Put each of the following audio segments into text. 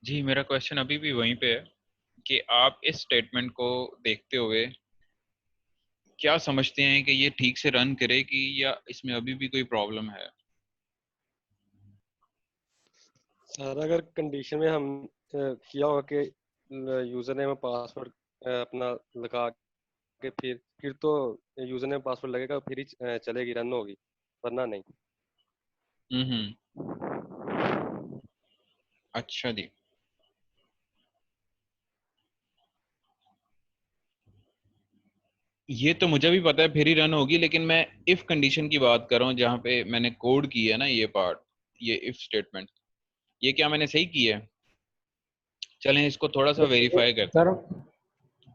जी, मेरा क्वेश्चन अभी भी वहीं पे है कि आप इस स्टेटमेंट को देखते हुए क्या समझते हैं कि ये ठीक से रन करेगी या इसमें अभी भी कोई प्रॉब्लम है? सर अगर कंडीशन में हम किया होगा कि यूजर नेम और पासवर्ड अपना लगा के फिर तो यूजर नेम पासवर्ड लगेगा, फिर ही चलेगी, रन होगी, वरना नहीं। हम्म। अच्छा जी। ये तो मुझे भी पता है फिर ही रन होगी, लेकिन मैं इफ कंडीशन की बात कर रहा हूँ जहाँ पे मैंने कोड की है ना ये पार्ट, ये इफ स्टेटमेंट, ये क्या मैंने सही की है? चलें इसको थोड़ा सा वेरीफाई करते सर हैं।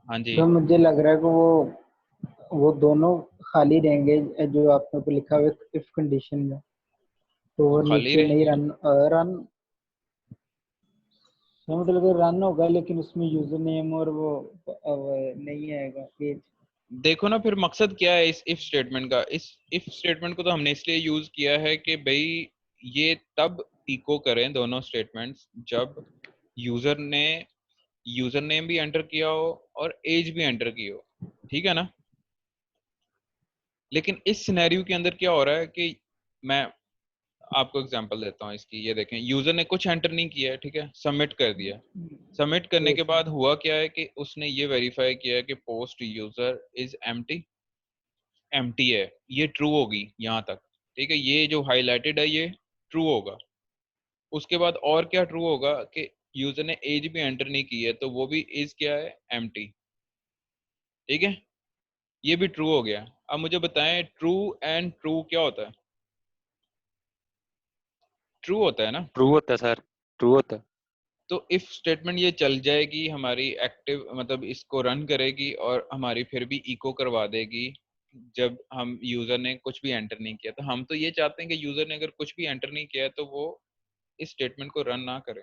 हाँ जी। सर मुझे लग रहा है कि वो दोनों खाली रहेंगे जो आपने ऊपर लिखा हुआ है इफ कंडीशन में, तो वो वो खाली नीचे नहीं रहेंगे। रन तो मतलब रन होगा, लेकिन उसमें यूजर नेम और वो नहीं आएगा पेज। देखो ना फिर मकसद क्या है इस इफ स्टेटमेंट का? इस इफ स्टेटमेंट को तो हमने इसलिए यूज किया है कि भाई ये तब इको करें दोनों स्टेटमेंट्स जब यूजर ने यूजर नेम भी एंटर किया हो और एज भी एंटर की हो, ठीक है ना? लेकिन इस सिनेरियो के अंदर क्या हो रहा है कि मैं आपको एग्जांपल देता हूँ इसकी। ये देखें, यूजर ने कुछ एंटर नहीं किया है, ठीक है, सबमिट कर दिया। सबमिट करने के यस बाद हुआ क्या है कि उसने ये वेरीफाई किया है कि post user is empty, empty है, ये ट्रू होगी यहाँ तक, ठीक है, ये जो हाईलाइटेड है ये ट्रू होगा। उसके बाद और क्या ट्रू होगा कि यूजर ने एज भी एंटर नहीं की है, तो वो भी इज क्या है, एम्प्टी, ठीक है, ये भी ट्रू हो गया। अब मुझे बताएं ट्रू एंड ट्रू क्या होता है? ट्रू होता है ना? ट्रू होता है सर, ट्रू होता है। तो इफ स्टेटमेंट ये चल जाएगी हमारी एक्टिव, मतलब इसको रन करेगी और हमारी फिर भी इको करवा देगी जब हम यूजर ने कुछ भी एंटर नहीं किया। तो हम तो ये चाहते हैं कि यूजर ने अगर कुछ भी एंटर नहीं किया है तो वो इस स्टेटमेंट को रन ना करे।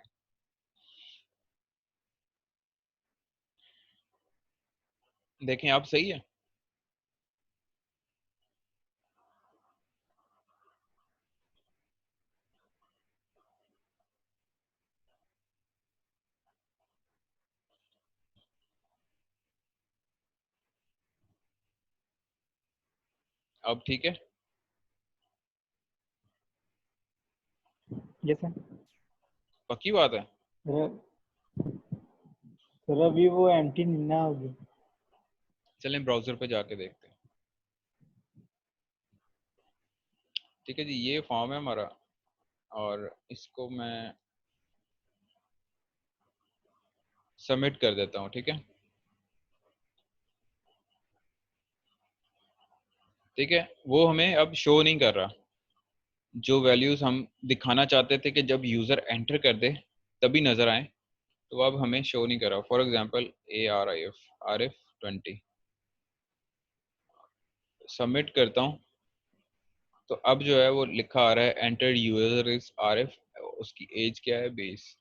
देखें आप, सही है? अब ठीक है? Yes sir. पक्की बात है? सर अभी वो एम्प्टी नहीं ना होगी। चलें ब्राउजर पे जाके देखते हैं। ठीक है जी, ये फॉर्म है हमारा और इसको मैं सबमिट कर देता हूँ, ठीक है। ठीक है, वो हमें अब शो नहीं कर रहा जो वैल्यूज हम दिखाना चाहते थे कि जब यूजर एंटर कर दे तभी नजर आए, तो अब हमें शो नहीं कर रहा। फॉर एग्जांपल ARIF 20 सबमिट करता हूँ, तो अब जो है वो लिखा आ रहा है एंटर यूजर इज RF, उसकी एज क्या है, 20।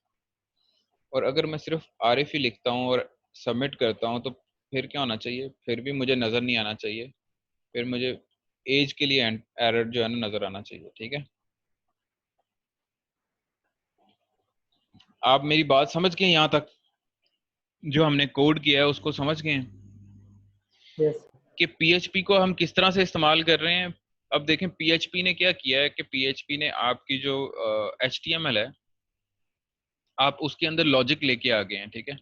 और अगर मैं सिर्फ RF ही लिखता हूँ और सबमिट करता हूँ तो फिर क्या होना चाहिए? फिर भी मुझे नजर नहीं आना चाहिए, फिर मुझे एज के लिए एरर जो है ना नजर आना चाहिए, ठीक है। आप मेरी बात समझ गए यहाँ तक? जो हमने कोड किया है उसको समझ गए हैं यस कि PHP को हम किस तरह से इस्तेमाल कर रहे हैं? अब देखें PHP ने क्या किया है कि PHP ने आपकी जो HTML है, आप उसके अंदर लॉजिक लेके आ गए हैं, ठीक है।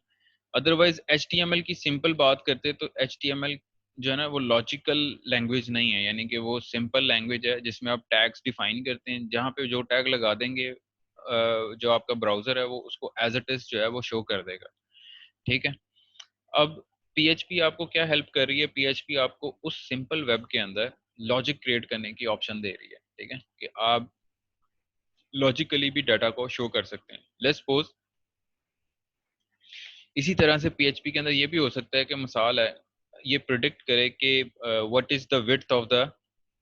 अदरवाइज HTML की सिंपल बात करते तो HTML जो है ना वो लॉजिकल लैंग्वेज नहीं है, यानी कि वो सिंपल लैंग्वेज है जिसमें आप टैग्स डिफाइन करते हैं, जहाँ पे जो टैग लगा देंगे जो आपका ब्राउजर है वो उसको एज इट इज जो है वो शो कर देगा, ठीक है। अब PHP आपको क्या हेल्प कर रही है? PHP आपको उस सिंपल वेब के अंदर लॉजिक क्रिएट करने की ऑप्शन दे रही है, ठीक है, कि आप लॉजिकली भी डाटा को शो कर सकते हैं। लेट्स सपोज इसी तरह से PHP के अंदर ये भी हो सकता है कि मिसाल है ये प्रिडिक्ट करे कि what is the width of the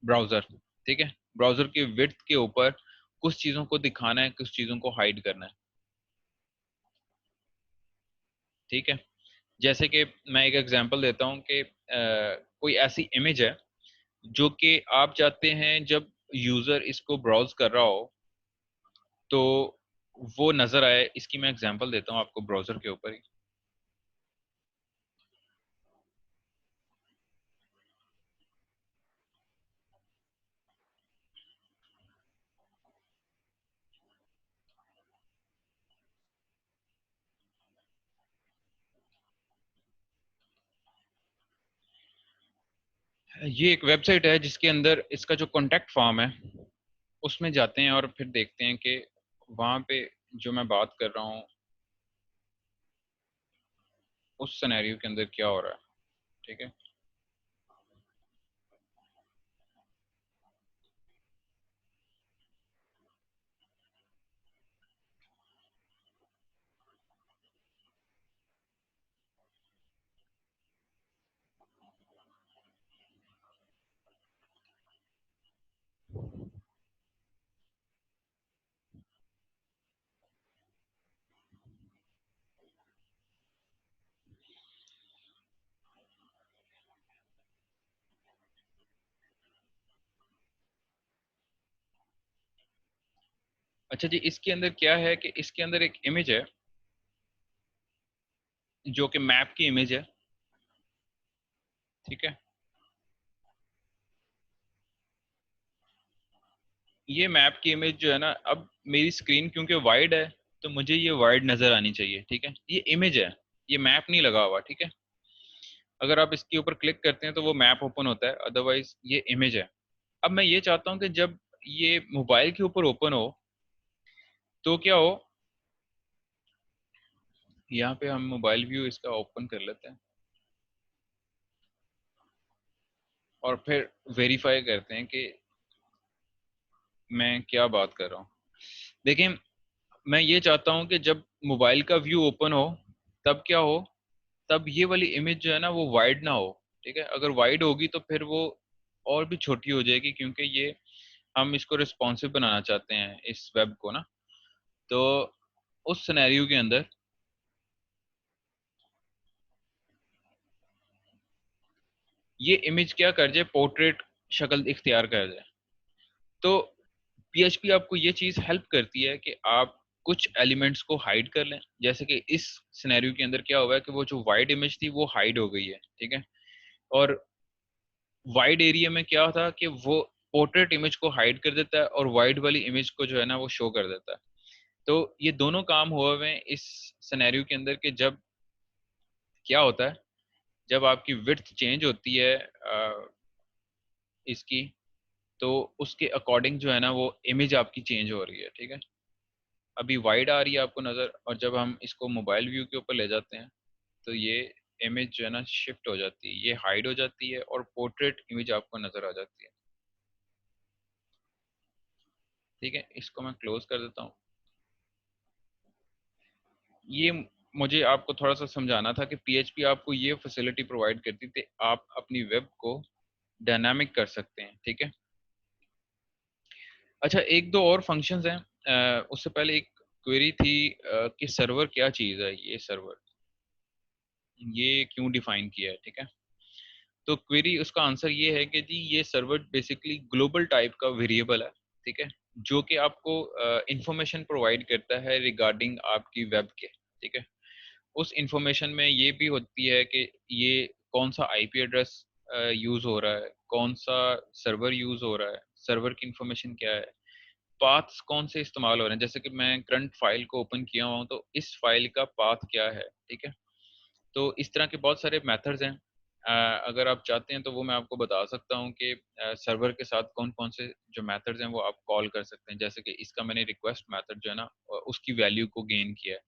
browser, ठीक है, ब्राउजर की विड्थ के ऊपर कुछ चीजों को दिखाना है, कुछ चीजों को हाइड करना है, ठीक है। जैसे कि मैं एक एग्जांपल देता हूँ कि कोई ऐसी इमेज है जो कि आप चाहते हैं जब यूजर इसको ब्राउज कर रहा हो तो वो नजर आए, इसकी मैं एग्जांपल देता हूँ आपको ब्राउजर के ऊपर ही। ये एक वेबसाइट है जिसके अंदर इसका जो कॉन्टेक्ट फॉर्म है उसमें जाते हैं और फिर देखते हैं कि वहाँ पे जो मैं बात कर रहा हूँ उस सिनेरियो के अंदर क्या हो रहा है, ठीक है। अच्छा जी, इसके अंदर क्या है कि इसके अंदर एक इमेज है जो कि मैप की इमेज है, ठीक है। ये मैप की इमेज जो है ना, अब मेरी स्क्रीन क्योंकि वाइड है तो मुझे ये वाइड नजर आनी चाहिए, ठीक है। ये इमेज है, ये मैप नहीं लगा हुआ, ठीक है। अगर आप इसके ऊपर क्लिक करते हैं तो वो मैप ओपन होता है, अदरवाइज ये इमेज है। अब मैं ये चाहता हूँ कि जब ये मोबाइल के ऊपर ओपन हो तो क्या हो, यहाँ पे हम मोबाइल व्यू इसका ओपन कर लेते हैं और फिर वेरीफाई करते हैं कि मैं क्या बात कर रहा हूँ। देखिए, मैं ये चाहता हूँ कि जब मोबाइल का व्यू ओपन हो तब क्या हो, तब ये वाली इमेज जो है ना वो वाइड ना हो, ठीक है। अगर वाइड होगी तो फिर वो और भी छोटी हो जाएगी, क्योंकि ये हम इसको रिस्पॉन्सिव बनाना चाहते हैं इस वेब को ना। तो उस सिनेरियो के अंदर ये इमेज क्या कर जाए, पोर्ट्रेट शक्ल इख्तियार कर जाए। तो पीएचपी आपको ये चीज हेल्प करती है कि आप कुछ एलिमेंट्स को हाइड कर लें। जैसे कि इस सिनेरियो के अंदर क्या हुआ है कि वो जो वाइड इमेज थी वो हाइड हो गई है, ठीक है। और वाइड एरिया में क्या था कि वो पोर्ट्रेट इमेज को हाइड कर देता है और वाइड वाली इमेज को जो है ना वो शो कर देता है। तो ये दोनों काम हुए हुए हैं इस सिनेरियो के अंदर कि जब क्या होता है, जब आपकी विड्थ चेंज होती है इसकी, तो उसके अकॉर्डिंग जो है ना वो इमेज आपकी चेंज हो रही है, ठीक है। अभी वाइड आ रही है आपको नज़र, और जब हम इसको मोबाइल व्यू के ऊपर ले जाते हैं तो ये इमेज जो है ना शिफ्ट हो जाती है, ये हाइड हो जाती है और पोर्ट्रेट इमेज आपको नज़र आ जाती है, ठीक है। इसको मैं क्लोज कर देता हूँ। ये मुझे आपको थोड़ा सा समझाना था कि पीएचपी आपको ये फैसिलिटी प्रोवाइड करती थी, आप अपनी वेब को डायनामिक कर सकते हैं, ठीक है। अच्छा, एक दो और फंक्शंस हैं, उससे पहले एक क्वेरी थी कि सर्वर क्या चीज़ है, ये सर्वर ये क्यों डिफाइन किया है, ठीक है। तो क्वेरी उसका आंसर ये है कि जी ये सर्वर बेसिकली ग्लोबल टाइप का वेरिएबल है, ठीक है, जो कि आपको इंफॉर्मेशन प्रोवाइड करता है रिगार्डिंग आपकी वेब के, ठीक है। उस इंफॉर्मेशन में ये भी होती है कि ये कौन सा आईपी एड्रेस यूज़ हो रहा है, कौन सा सर्वर यूज़ हो रहा है, सर्वर की इंफॉर्मेशन क्या है, पाथ्स कौन से इस्तेमाल हो रहे हैं। जैसे कि मैं करंट फाइल को ओपन किया हुआ हूँ तो इस फाइल का पाथ क्या है, ठीक है। तो इस तरह के बहुत सारे मेथड्स हैं। अगर आप चाहते हैं तो वो मैं आपको बता सकता हूँ कि सर्वर के साथ कौन कौन से जो मेथड्स हैं वो आप कॉल कर सकते हैं। जैसे कि इसका मैंने रिक्वेस्ट मेथड जो है ना उसकी वैल्यू को गेन किया है।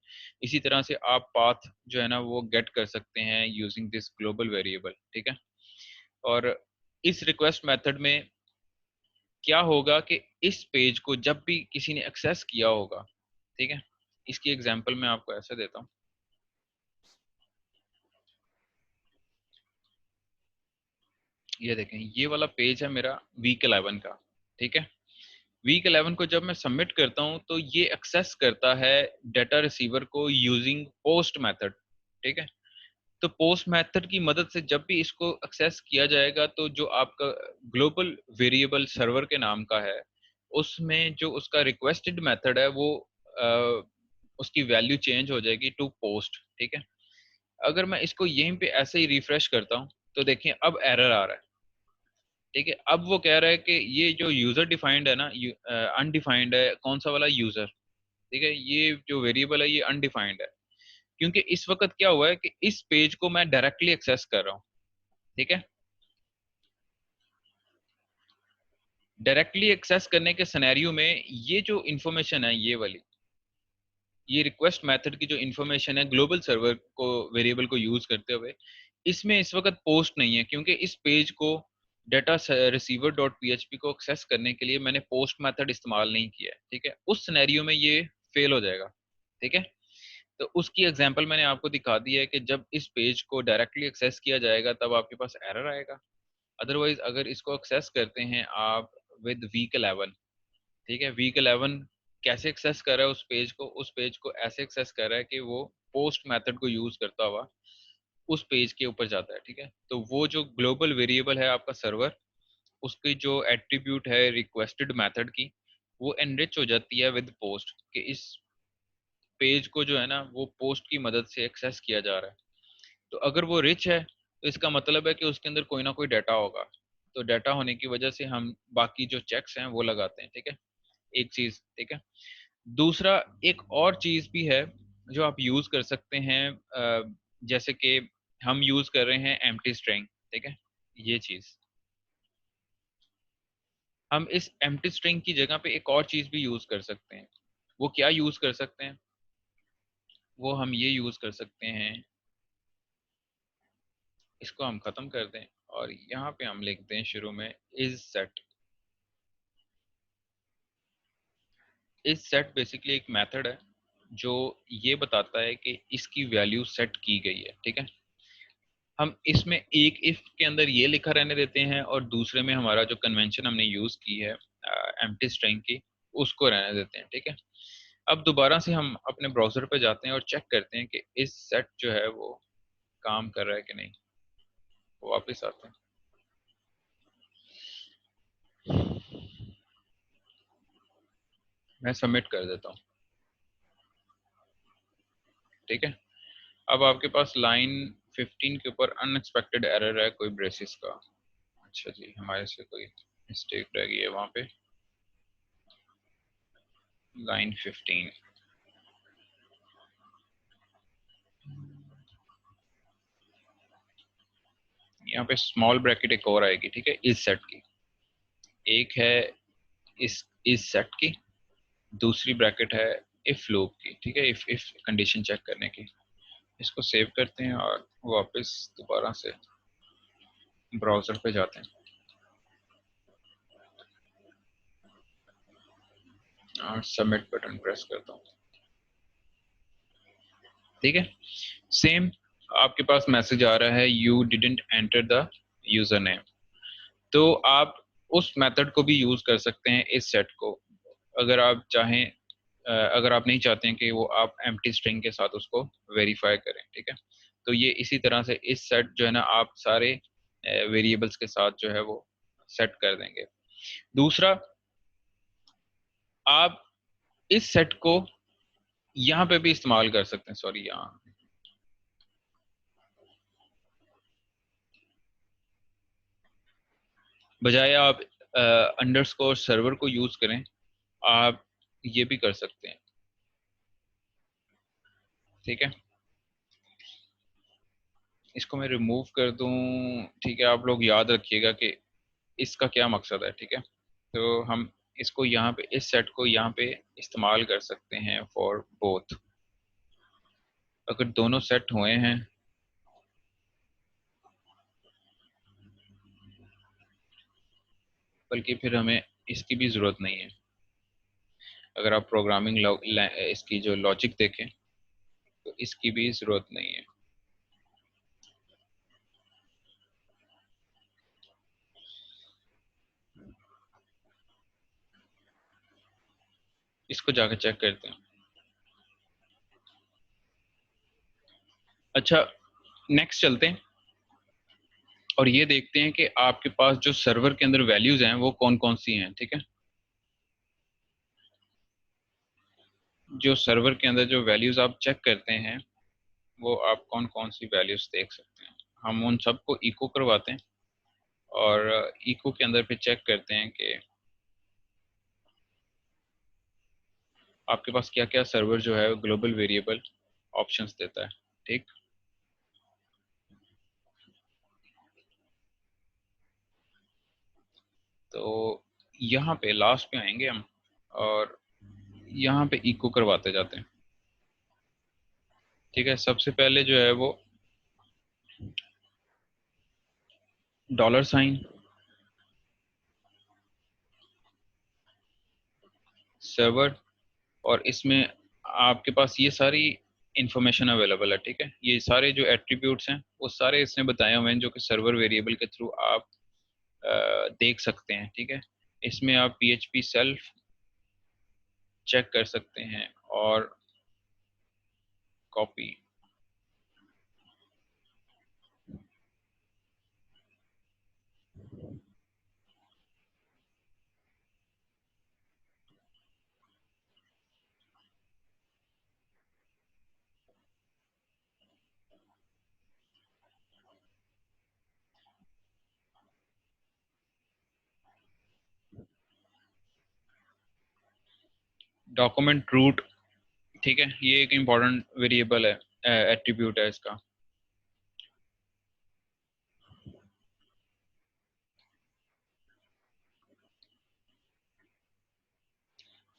इसी तरह से आप पाथ जो है ना वो गेट कर सकते हैं यूजिंग दिस ग्लोबल वेरिएबल, ठीक है। और इस रिक्वेस्ट मेथड में क्या होगा कि इस पेज को जब भी किसी ने एक्सेस किया होगा, ठीक है, इसकी एग्जांपल मैं आपको ऐसे देता हूँ। ये देखें, ये वाला पेज है मेरा वीक 11 का, ठीक है। वीक 11 को जब मैं सबमिट करता हूँ तो ये एक्सेस करता है डाटा रिसीवर को यूजिंग पोस्ट मेथड, ठीक है। तो पोस्ट मेथड की मदद से जब भी इसको एक्सेस किया जाएगा तो जो आपका ग्लोबल वेरिएबल सर्वर के नाम का है उसमें जो उसका रिक्वेस्टेड मेथड है वो उसकी वैल्यू चेंज हो जाएगी टू पोस्ट, ठीक है। अगर मैं इसको यहीं पे ऐसे ही रिफ्रेश करता हूँ तो देखिए अब एरर आ रहा है, ठीक है। अब वो कह रहा है कि ये जो यूजर डिफाइंड है ना, अनडिफाइंड है, कौन सा वाला यूजर, ठीक है, ये जो वेरिएबल है ये अनडिफाइंड है, क्योंकि इस वक्त क्या हुआ है कि इस पेज को मैं डायरेक्टली एक्सेस कर रहा हूँ, ठीक है। डायरेक्टली एक्सेस करने के सिनेरियो में ये जो इंफॉर्मेशन है, ये वाली, ये रिक्वेस्ट मेथड की जो इंफॉर्मेशन है ग्लोबल सर्वर को वेरिएबल को यूज करते हुए, इसमें इस वक्त पोस्ट नहीं है, क्योंकि इस पेज को डाटा रिसीवर डॉट पीएचपी को एक्सेस करने के लिए मैंने पोस्ट मेथड इस्तेमाल नहीं किया है, ठीक है। उस सिनेरियो में ये फेल हो जाएगा, ठीक है। तो उसकी एग्जांपल मैंने आपको दिखा दी है कि जब इस पेज को डायरेक्टली एक्सेस किया जाएगा तब आपके पास एरर आएगा। अदरवाइज अगर इसको एक्सेस करते हैं आप विद वीक 11, ठीक है, वीक 11 कैसे एक्सेस कर रहा है उस पेज को ऐसे एक्सेस कर रहा है कि वो पोस्ट मेथड को यूज करता हुआ उस पेज के ऊपर जाता है, ठीक है। तो वो जो ग्लोबल वेरिएबल है आपका सर्वर, उसकी जो एट्रीब्यूट है रिक्वेस्टेड मेथड की, वो एनरिच हो जाती है विद पोस्ट, कि इस पेज को जो है ना वो पोस्ट की मदद से एक्सेस किया जा रहा है। तो अगर वो रिच है तो इसका मतलब है कि उसके अंदर कोई ना कोई डाटा होगा, तो डाटा होने की वजह से हम बाकी जो चेक्स हैं वो लगाते हैं, ठीक है, एक चीज, ठीक है। दूसरा एक और चीज भी है जो आप यूज कर सकते हैं, जैसे कि हम यूज कर रहे हैं एम्प्टी स्ट्रिंग, ठीक है। ये चीज हम इस एम्प्टी स्ट्रिंग की जगह पे एक और चीज भी यूज कर सकते हैं। वो क्या यूज कर सकते हैं? वो हम ये यूज कर सकते हैं, इसको हम खत्म कर दें और यहाँ पे हम लिखते हैं शुरू में is set. Is set basically एक मेथड है जो ये बताता है कि इसकी वैल्यू सेट की गई है, ठीक है। हम इसमें एक इफ के अंदर ये लिखा रहने देते हैं और दूसरे में हमारा जो कन्वेंशन हमने यूज की है एम्प्टी स्ट्रिंग की, उसको रहने देते हैं, ठीक है। अब दोबारा से हम अपने ब्राउजर पे जाते हैं और चेक करते हैं कि इस सेट जो है वो काम कर रहा है कि नहीं। वापस आते हैं, मैं सबमिट कर देता हूँ, ठीक है। अब आपके पास लाइन 15 के ऊपर अनएक्सपेक्टेड एरर है कोई ब्रेसिस का। अच्छा जी, हमारे से कोई मिस्टेक रह गई है वहां पे। लाइन 15, यहाँ पे स्मॉल ब्रैकेट एक और आएगी, ठीक है, इस सेट की। एक है इस सेट की, दूसरी ब्रैकेट है इफ लूप की, ठीक है, इफ कंडीशन चेक करने की। इसको सेव करते हैं और वापस दोबारा से ब्राउजर पे जाते हैं और सबमिट बटन प्रेस करता हूँ, ठीक है। सेम आपके पास मैसेज आ रहा है you didn't enter the user name. तो आप उस मेथड को भी यूज कर सकते हैं इस सेट को, अगर आप चाहें, अगर आप नहीं चाहते हैं कि वो आप एम्प्टी स्ट्रिंग के साथ उसको वेरीफाई करें, ठीक है। तो ये इसी तरह से इस सेट जो है ना आप सारे वेरिएबल्स के साथ जो है वो सेट कर देंगे। दूसरा, आप इस सेट को यहाँ पे भी इस्तेमाल कर सकते हैं, सॉरी, यहाँ बजाय आप अंडरस्कोर सर्वर को यूज करें, आप ये भी कर सकते हैं, ठीक है। इसको मैं रिमूव कर दूं, ठीक है। आप लोग याद रखिएगा कि इसका क्या मकसद है, ठीक है। तो हम इसको यहाँ पे, इस सेट को यहाँ पे इस्तेमाल कर सकते हैं फॉर बोथ। अगर दोनों सेट हुए हैं, बल्कि फिर हमें इसकी भी ज़रूरत नहीं है। अगर आप प्रोग्रामिंग इसकी जो लॉजिक देखें तो इसकी भी ज़रूरत नहीं है। इसको जाकर चेक करते हैं। अच्छा, नेक्स्ट चलते हैं और ये देखते हैं कि आपके पास जो सर्वर के अंदर वैल्यूज हैं वो कौन कौन सी हैं, ठीक है। जो सर्वर के अंदर जो वैल्यूज आप चेक करते हैं वो आप कौन कौन सी वैल्यूज देख सकते हैं। हम उन सबको इको करवाते हैं और इको के अंदर फिर चेक करते हैं कि आपके पास क्या क्या सर्वर जो है ग्लोबल वेरिएबल ऑप्शंस देता है। ठीक, तो यहाँ पे लास्ट पे आएंगे हम और यहाँ पे इको करवाते जाते हैं। ठीक है, सबसे पहले जो है वो $, सर्वर, और इसमें आपके पास ये सारी इंफॉर्मेशन अवेलेबल है। ठीक है, ये सारे जो एट्रीब्यूट्स हैं वो सारे इसने बताए हुए हैं जो कि सर्वर वेरिएबल के थ्रू आप देख सकते हैं। ठीक है, इसमें आप PHP सेल्फ चेक कर सकते हैं और कॉपी, डॉक्यूमेंट रूट। ठीक है, ये एक इम्पॉर्टेंट वेरिएबल है, एट्रीब्यूट है इसका।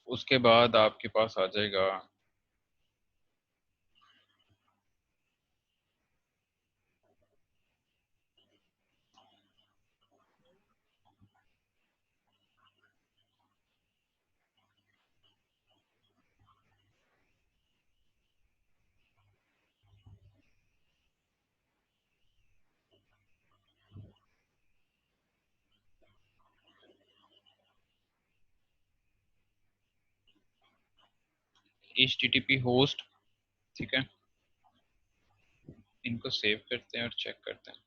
उसके बाद आपके पास आ जाएगा HTTP होस्ट। ठीक है, इनको सेव करते हैं और चेक करते हैं।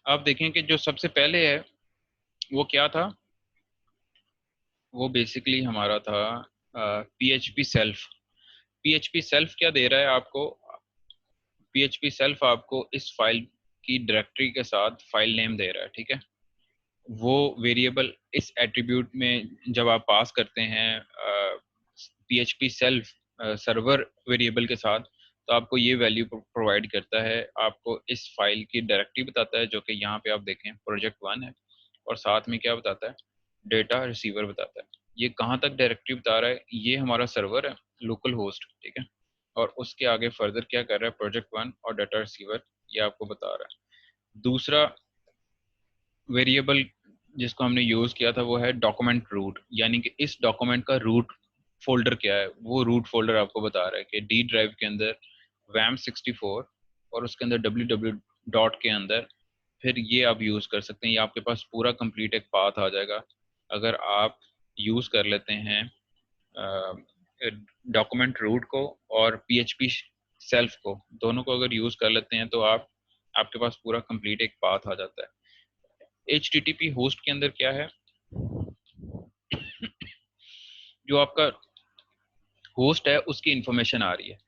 आप देखें कि जो सबसे पहले है वो क्या था, वो बेसिकली हमारा था PHP सेल्फ। PHP सेल्फ क्या दे रहा है आपको, PHP सेल्फ आपको इस फाइल की डायरेक्टरी के साथ फाइल नेम दे रहा है। ठीक है, वो वेरिएबल इस एट्रीब्यूट में जब आप पास करते हैं PHP सेल्फ सर्वर वेरिएबल के साथ, तो आपको ये वैल्यू प्रोवाइड करता है, आपको इस फाइल की डायरेक्टरी बताता है जो कि यहाँ पे आप देखें project1 है, और साथ में क्या बताता है, डेटा रिसीवर बताता है। ये कहाँ तक डायरेक्टरी बता रहा है, ये हमारा सर्वर है, लोकल होस्ट। ठीक है, और उसके आगे फर्दर क्या कर रहा है, project1 और डाटा रिसीवर, ये आपको बता रहा है। दूसरा वेरिएबल जिसको हमने यूज किया था वो है डॉक्यूमेंट रूट, यानी कि इस डॉक्यूमेंट का रूट फोल्डर क्या है, वो रूट फोल्डर आपको बता रहा है कि डी ड्राइव के अंदर WAM64 और उसके अंदर www डॉट के अंदर, फिर ये आप यूज कर सकते हैं। ये आपके पास पूरा कंप्लीट एक पाथ आ जाएगा अगर आप यूज कर लेते हैं डॉक्यूमेंट रूट को और PHP सेल्फ को, दोनों को अगर यूज कर लेते हैं तो आप आपके पास पूरा कंप्लीट एक पाथ आ जाता है। HTTP होस्ट के अंदर क्या है, जो आपका होस्ट है उसकी इंफॉर्मेशन आ रही है।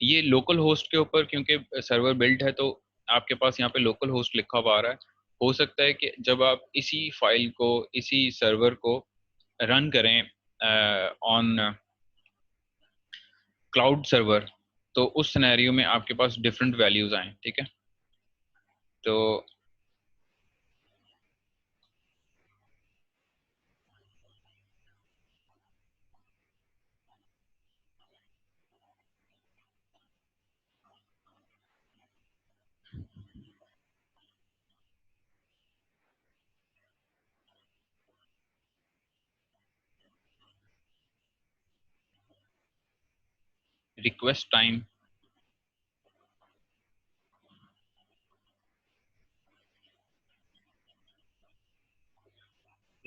ये लोकल होस्ट के ऊपर क्योंकि सर्वर बिल्ट है तो आपके पास यहाँ पे लोकल होस्ट लिखा हुआ आ रहा है। हो सकता है कि जब आप इसी फाइल को, इसी सर्वर को रन करें ऑन क्लाउड सर्वर, तो उस सिनेरियो में आपके पास डिफरेंट वैल्यूज आए। ठीक है, तो request time,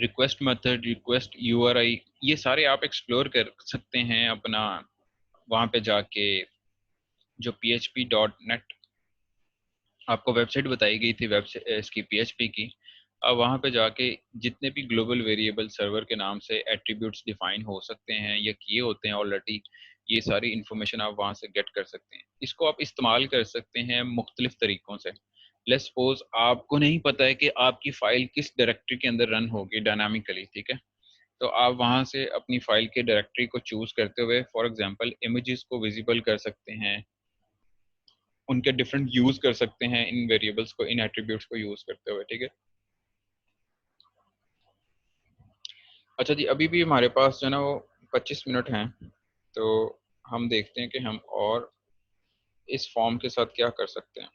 request method, request URI, ये सारे आप एक्सप्लोर कर सकते हैं अपना वहाँ पे जाके। जो php.net आपको वेबसाइट बताई गई थी, वेबसाइट इसकी PHP की, अब वहाँ पे जाके जितने भी ग्लोबल वेरिएबल सर्वर के नाम से एट्रीब्यूट्स डिफाइन हो सकते हैं या किए होते हैं ऑलरेडी, ये सारी इन्फॉर्मेशन आप वहाँ से गेट कर सकते हैं। इसको आप इस्तेमाल कर सकते हैं मुख्तलिफ तरीक़ों से। लेट्स सपोज आपको नहीं पता है कि आपकी फ़ाइल किस डायरेक्टरी के अंदर रन होगी डायनामिकली, ठीक है, तो आप वहाँ से अपनी फ़ाइल के डायरेक्टरी को चूज़ करते हुए फॉर एग्जांपल इमेजेस को विजिबल कर सकते हैं, उनके डिफरेंट यूज कर सकते हैं इन वेरिएबल्स को, इन एट्रीब्यूट्स को यूज करते हुए, ठीक है। अच्छा जी, अभी भी हमारे पास जो है ना वो 25 मिनट हैं, तो हम देखते हैं कि हम और इस फॉर्म के साथ क्या कर सकते हैं।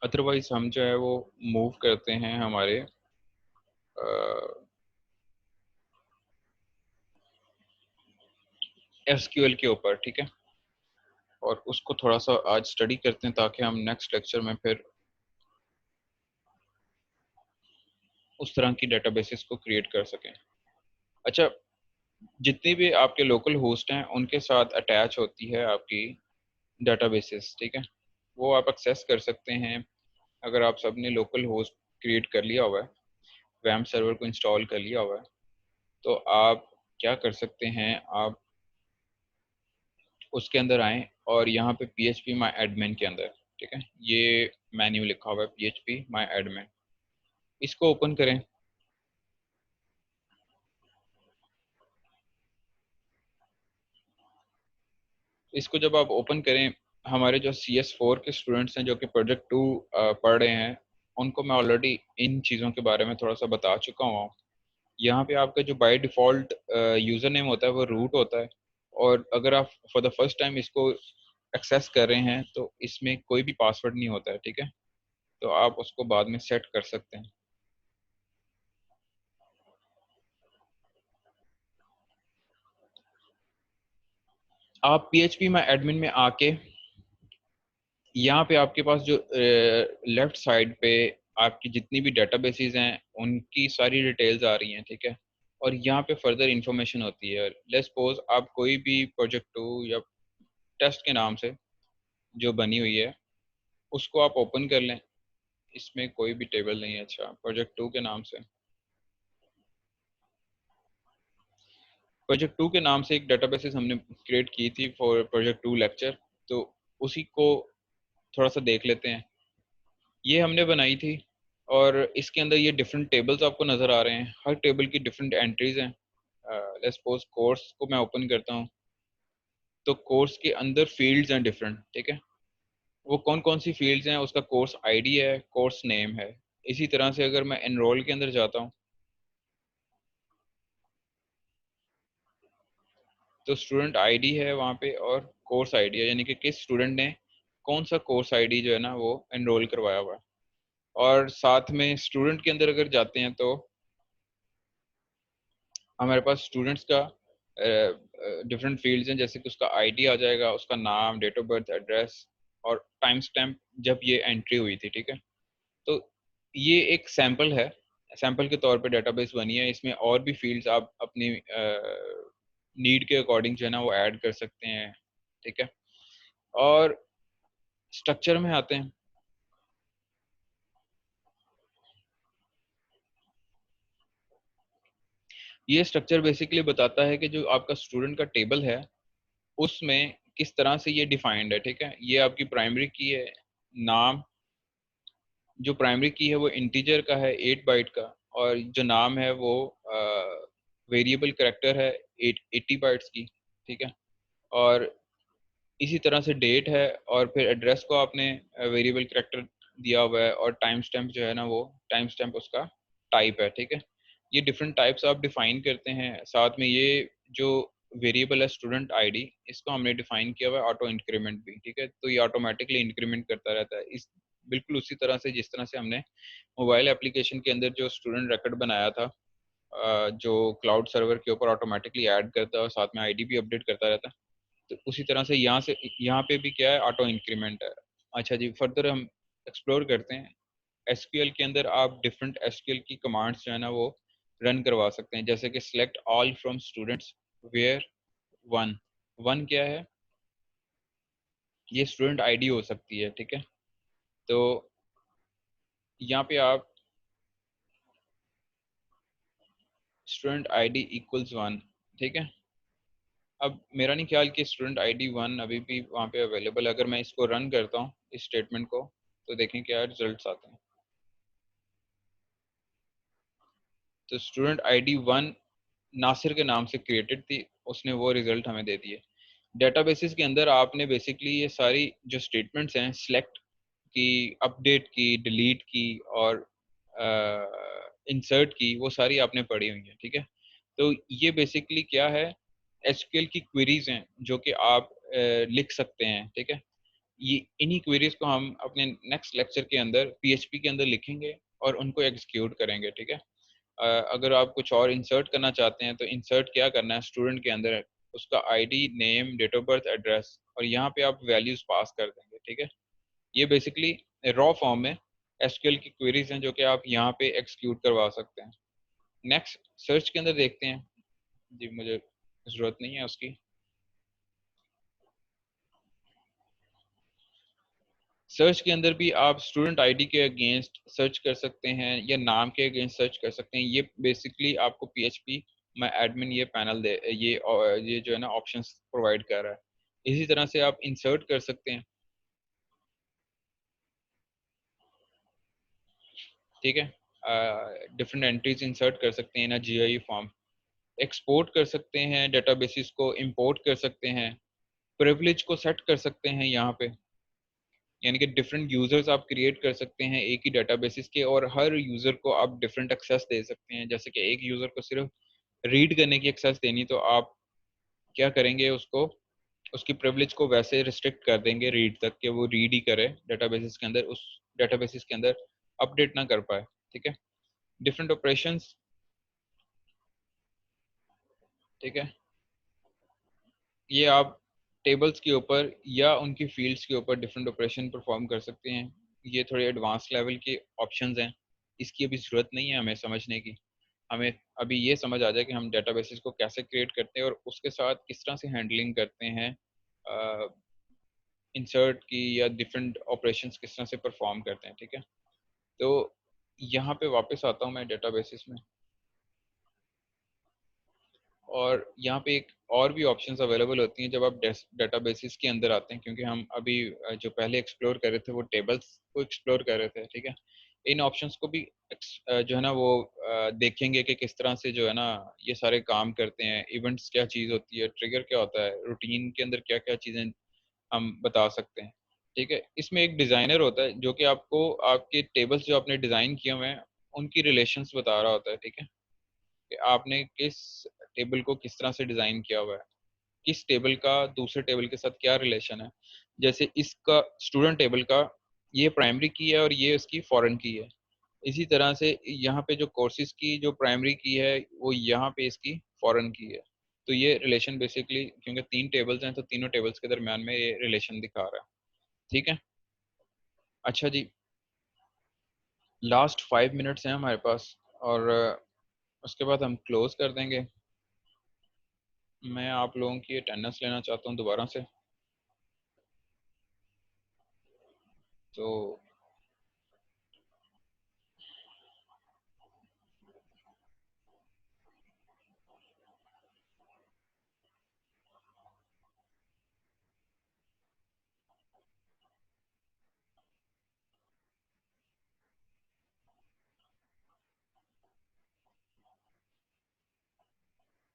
अदरवाइज हम जो है वो मूव करते हैं हमारे SQL के ऊपर, ठीक है, और उसको थोड़ा सा आज स्टडी करते हैं ताकि हम नेक्स्ट लेक्चर में फिर उस तरह की डेटाबेसेस को क्रिएट कर सकें। अच्छा, जितनी भी आपके लोकल होस्ट हैं उनके साथ अटैच होती है आपकी डेटाबेसेस, ठीक है, वो आप एक्सेस कर सकते हैं। अगर आप सबने लोकल होस्ट क्रिएट कर लिया हुआ है, वैम सर्वर को इंस्टॉल कर लिया हुआ है, तो आप क्या कर सकते हैं, आप उसके अंदर आएँ और यहाँ पे PHP माई एडमिन के अंदर, ठीक है, ये मेन्यू लिखा हुआ है PHP माई एडमिन, इसको ओपन करें। इसको जब आप ओपन करें, हमारे जो CS4 के स्टूडेंट्स हैं जो कि प्रोजेक्ट 2 पढ़ रहे हैं, उनको मैं ऑलरेडी इन चीज़ों के बारे में थोड़ा सा बता चुका हूँ। यहाँ पे आपका जो बाय डिफ़ॉल्ट यूज़र नेम होता है वो रूट होता है, और अगर आप फॉर द फर्स्ट टाइम इसको एक्सेस कर रहे हैं तो इसमें कोई भी पासवर्ड नहीं होता है, ठीक है, तो आप उसको बाद में सेट कर सकते हैं। आप PHP माई एडमिन में आके यहाँ पे आपके पास जो लेफ्ट साइड पे आपकी जितनी भी डेटाबेसेस हैं उनकी सारी डिटेल्स आ रही हैं, ठीक है, और यहाँ पे फर्दर इंफॉर्मेशन होती है। लेट्स सपोज आप कोई भी प्रोजेक्ट 2 या टेस्ट के नाम से जो बनी हुई है उसको आप ओपन कर लें, इसमें कोई भी टेबल नहीं है। अच्छा, प्रोजेक्ट 2 के नाम से, प्रोजेक्ट 2 के नाम से एक डेटाबेसेस हमने क्रिएट की थी फॉर प्रोजेक्ट 2 लेक्चर, तो उसी को थोड़ा सा देख लेते हैं। ये हमने बनाई थी और इसके अंदर ये डिफरेंट टेबल्स आपको नज़र आ रहे हैं, हर टेबल की डिफरेंट एंट्रीज हैं। लेट्स सपोज कोर्स को मैं ओपन करता हूँ, तो कोर्स के अंदर फील्ड्स हैं डिफरेंट, ठीक है, वो कौन कौन सी फील्ड्स हैं, उसका कोर्स आईडी है, कोर्स नेम है। इसी तरह से अगर मैं एनरोल के अंदर जाता हूँ तो स्टूडेंट आईडी है वहाँ पे और कोर्स आईडी है, यानी कि किस स्टूडेंट ने कौन सा कोर्स आईडी जो है ना वो एनरोल करवाया हुआ है। और साथ में स्टूडेंट के अंदर अगर जाते हैं तो हमारे पास स्टूडेंट्स का डिफरेंट फील्ड्स हैं, जैसे कि उसका आईडी आ जाएगा, उसका नाम, डेट ऑफ बर्थ, एड्रेस और टाइम स्टैम्प जब ये एंट्री हुई थी, ठीक है। तो ये एक सैंपल है, सैंपल के तौर पे डेटाबेस बनी है, इसमें और भी फील्ड्स आप अपनी नीड के अकॉर्डिंग जो है ना वो ऐड कर सकते हैं, ठीक है। और स्ट्रक्चर में आते हैं, ये स्ट्रक्चर बेसिकली बताता है कि जो आपका स्टूडेंट का टेबल है उसमें किस तरह से ये डिफाइंड है, ठीक है। ये आपकी प्राइमरी की है, नाम, जो प्राइमरी की है वो इंटीजर का है 8 बाइट का, और जो नाम है वो वेरिएबल करेक्टर है 80 बाइट्स की, ठीक है। और इसी तरह से डेट है, और फिर एड्रेस को आपने वेरिएबल कैरेक्टर दिया हुआ है, और टाइम स्टैम्प जो है ना वो टाइम स्टैम्प उसका टाइप है, ठीक है। ये डिफरेंट टाइप्स आप डिफाइन करते हैं। साथ में ये जो वेरिएबल है स्टूडेंट आईडी, इसको हमने डिफाइन किया हुआ है ऑटो इंक्रीमेंट भी, ठीक है। तो ये ऑटोमेटिकली इंक्रीमेंट करता रहता है, इस बिल्कुल उसी तरह से जिस तरह से हमने मोबाइल एप्लीकेशन के अंदर जो स्टूडेंट रिकॉर्ड बनाया था, जो क्लाउड सर्वर के ऊपर ऑटोमेटिकली ऐड करता है और साथ में आईडी भी अपडेट करता रहता है। तो उसी तरह से यहाँ पे भी क्या है, ऑटो इंक्रीमेंट है। अच्छा जी, फर्दर हम एक्सप्लोर करते हैं। एसक्यूएल के अंदर आप डिफरेंट एसक्यूएल की कमांड्स जो है ना वो रन करवा सकते हैं, जैसे कि select all from students where one. One क्या है, ये स्टूडेंट आईडी हो सकती है, ठीक है। तो यहाँ पे आप स्टूडेंट आईडी इक्वल्स वन, ठीक है। अब मेरा नहीं ख्याल कि स्टूडेंट आईडी वन अभी भी वहाँ पे अवेलेबल है। अगर मैं इसको रन करता हूँ इस स्टेटमेंट को, तो देखें क्या रिजल्ट्स आते हैं। तो स्टूडेंट आईडी वन नासिर के नाम से क्रिएटेड थी, उसने वो रिजल्ट हमें दे दिए। डेटाबेसेस के अंदर आपने बेसिकली ये सारी जो स्टेटमेंट्स हैं, सिलेक्ट की, अपडेट की, डिलीट की और इंसर्ट की, वो सारी आपने पढ़ी हुई हैं, ठीक है। तो ये बेसिकली क्या है, एसक्यूएल की क्वेरीज हैं जो कि आप लिख सकते हैं, ठीक है। ये इन्हीं क्वेरीज को हम अपने नेक्स्ट लेक्चर के अंदर पीएचपी के अंदर लिखेंगे और उनको एग्जीक्यूट करेंगे, ठीक है। अगर आप कुछ और इंसर्ट करना चाहते हैं तो इंसर्ट क्या करना है, स्टूडेंट के अंदर उसका ID, name, date of birth, address, और यहाँ पे आप वैल्यूज पास कर देंगे, ठीक है। ये बेसिकली रॉ फॉर्म में एसक्यूएल की क्वेरीज हैं जो कि आप यहाँ पे एक्सक्यूट करवा सकते हैं। नेक्स्ट सर्च के अंदर देखते हैं जी, मुझे जरूरत नहीं है उसकी। सर्च के अंदर भी आप स्टूडेंट आईडी के अगेंस्ट सर्च कर सकते हैं या नाम के अगेंस्ट सर्च कर सकते हैं। ये बेसिकली आपको पीएचपी में एडमिन ये पैनल दे, ये जो है ना ऑप्शंस प्रोवाइड कर रहा है। इसी तरह से आप इंसर्ट कर सकते हैं, ठीक है। डिफरेंट एंट्रीज इंसर्ट कर सकते हैं ना जीआई फॉर्म, एक्सपोर्ट कर सकते हैं, डेटाबेसेस को इंपोर्ट कर सकते हैं, प्रिविलेज को सेट कर सकते हैं यहाँ पे, यानी कि डिफरेंट यूजर्स आप क्रिएट कर सकते हैं एक ही डेटाबेसिस के, और हर यूजर को आप डिफरेंट एक्सेस दे सकते हैं। जैसे कि एक यूजर को सिर्फ रीड करने की एक्सेस देनी, तो आप क्या करेंगे, उसको उसकी प्रिविलेज को वैसे रिस्ट्रिक्ट कर देंगे रीड तक, कि वो रीड ही करे डेटाबेसिस के अंदर, उस डेटाबेसिस के अंदर अपडेट ना कर पाए, ठीक है। डिफरेंट ऑपरेशंस, ठीक है। ये आप टेबल्स के ऊपर या उनकी फील्ड्स के ऊपर डिफरेंट ऑपरेशन परफॉर्म कर सकते हैं। ये थोड़े एडवांस लेवल के ऑप्शंस हैं, इसकी अभी ज़रूरत नहीं है हमें समझने की। हमें अभी ये समझ आ जाए कि हम डेटाबेसेस को कैसे क्रिएट करते हैं और उसके साथ किस तरह से हैंडलिंग करते हैं, इंसर्ट की या डिफरेंट ऑपरेशंस किस तरह से परफॉर्म करते हैं, ठीक है। तो यहाँ पे वापस आता हूँ मैं डेटाबेसेस में, और यहाँ पे एक और भी ऑप्शंस अवेलेबल होती हैं जब आप डेटाबेसेस के अंदर आते हैं, क्योंकि हम अभी जो पहले एक्सप्लोर कर रहे थे वो टेबल्स को एक्सप्लोर कर रहे थे, ठीक है। इन ऑप्शंस को भी जो है ना वो देखेंगे कि किस तरह से जो है ना ये सारे काम करते हैं, इवेंट्स क्या चीज़ होती है, ट्रिगर क्या होता है, रूटीन के अंदर क्या क्या चीज़ें हम बता सकते हैं, ठीक है। इसमें एक डिज़ाइनर होता है जो कि आपको आपके टेबल्स जो आपने डिज़ाइन किए हुए हैं उनकी रिलेशंस बता रहा होता है, ठीक है, कि आपने किस टेबल को किस तरह से डिज़ाइन किया हुआ है, किस टेबल का दूसरे टेबल के साथ क्या रिलेशन है। जैसे इसका स्टूडेंट टेबल का ये प्राइमरी की है और ये उसकी फॉरेन की है। इसी तरह से यहाँ पे जो कोर्सेज की जो प्राइमरी की है वो यहाँ पे इसकी फॉरेन की है। तो ये रिलेशन बेसिकली, क्योंकि तीन टेबल्स हैं तो तीनों टेबल्स के दरमियान में ये रिलेशन दिखा रहा है, ठीक है। अच्छा जी, लास्ट 5 मिनट्स हैं हमारे पास, और उसके बाद हम क्लोज कर देंगे। मैं आप लोगों की अटेंडेंस लेना चाहता हूँ दोबारा से। तो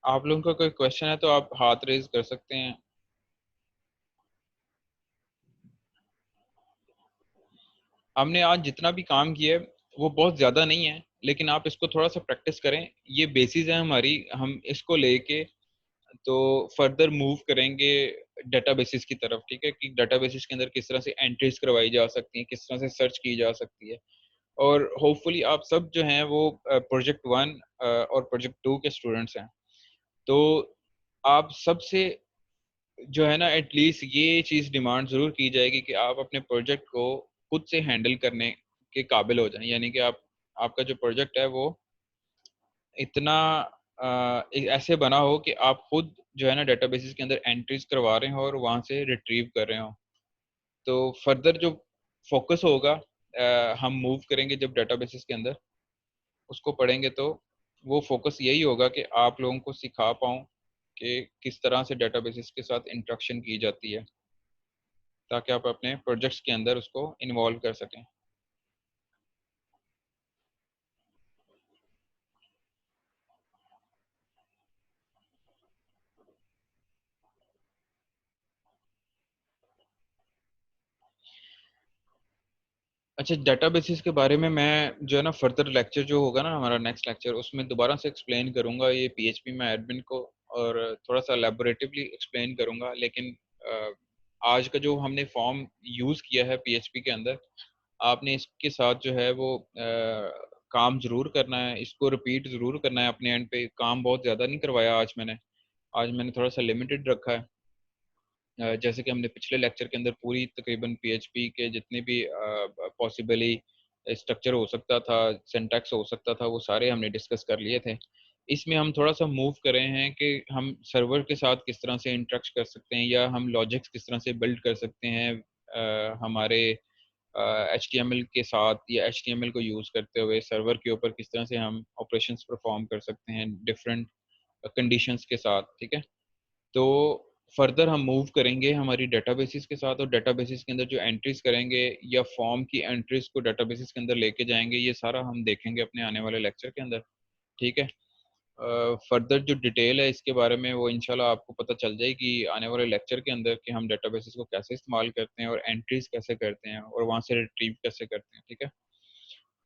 आप लोगों का कोई क्वेश्चन है तो आप हाथ रेज कर सकते हैं। हमने आज जितना भी काम किया है वो बहुत ज़्यादा नहीं है, लेकिन आप इसको थोड़ा सा प्रैक्टिस करें। ये बेसिस है हमारी, हम इसको लेके तो फर्दर मूव करेंगे डेटाबेसिस की तरफ, ठीक है, कि डेटाबेसिस के अंदर किस तरह से एंट्रीज करवाई जा सकती हैं, किस तरह से सर्च की जा सकती है। और होपफुली आप सब जो हैं वो प्रोजेक्ट 1 और प्रोजेक्ट 2 के स्टूडेंट्स हैं, तो आप सबसे जो है ना एटलीस्ट ये चीज़ डिमांड ज़रूर की जाएगी कि आप अपने प्रोजेक्ट को खुद से हैंडल करने के काबिल हो जाएं, यानी कि आप आपका जो प्रोजेक्ट है वो इतना ऐसे बना हो कि आप खुद जो है ना डेटाबेसिस के अंदर एंट्रीज करवा रहे हो और वहाँ से रिट्रीव कर रहे हो। तो फर्दर जो फोकस होगा हम मूव करेंगे जब डेटाबेसिस के अंदर उसको पढ़ेंगे, तो वो फोकस यही होगा कि आप लोगों को सिखा पाऊँ कि किस तरह से डेटाबेसिस के साथ इंटरेक्शन की जाती है, ताकि आप अपने प्रोजेक्ट्स के अंदर उसको इन्वॉल्व कर सकें। अच्छा, डेटाबेसिस के बारे में मैं जो है ना फर्दर लेक्चर जो होगा ना हमारा नेक्स्ट लेक्चर, उसमें दोबारा से एक्सप्लेन करूंगा ये पीएचपी में एडमिन को, और थोड़ा सा एलैबोरेटिवली एक्सप्लेन करूंगा। लेकिन आज का जो हमने फॉर्म यूज़ किया है पीएचपी के अंदर, आपने इसके साथ जो है वो काम ज़रूर करना है, इसको रिपीट ज़रूर करना है अपने एंड पे। काम बहुत ज़्यादा नहीं करवाया आज मैंने थोड़ा सा लिमिटेड रखा है। जैसे कि हमने पिछले लेक्चर के अंदर पूरी तकरीबन पीएचपी के जितने भी पॉसिबली स्ट्रक्चर हो सकता था, सिंटैक्स हो सकता था, वो सारे हमने डिस्कस कर लिए थे। इसमें हम थोड़ा सा मूव कर रहे हैं कि हम सर्वर के साथ किस तरह से इंटरेक्ट कर सकते हैं, या हम लॉजिक्स किस तरह से बिल्ड कर सकते हैं हमारे HTML के साथ, या HTML को यूज़ करते हुए सर्वर के ऊपर किस तरह से हम ऑपरेशंस परफॉर्म कर सकते हैं डिफरेंट कंडीशंस के साथ, ठीक है। तो फर्दर हम मूव करेंगे हमारी डेटाबेसिस के साथ, और डेटाबेसिस के अंदर जो एंट्रीज करेंगे या फॉर्म की एंट्रीज को डेटाबेसिस के अंदर लेके जाएंगे, ये सारा हम देखेंगे अपने आने वाले लेक्चर के अंदर, ठीक है। फर्दर जो डिटेल है इसके बारे में वो इंशाल्लाह आपको पता चल जाएगी आने वाले लेक्चर के अंदर, कि हम डेटाबेसिस को कैसे इस्तेमाल करते हैं और एंट्रीज कैसे करते हैं और वहाँ से रिट्रीव कैसे करते हैं, ठीक है।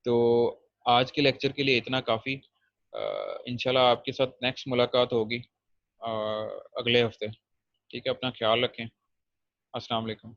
तो आज के लेक्चर के लिए इतना काफ़ी। इंशाल्लाह आपके साथ नेक्स्ट मुलाकात होगी अगले हफ्ते, ठीक है। अपना ख्याल रखें। अस्सलाम वालेकुम।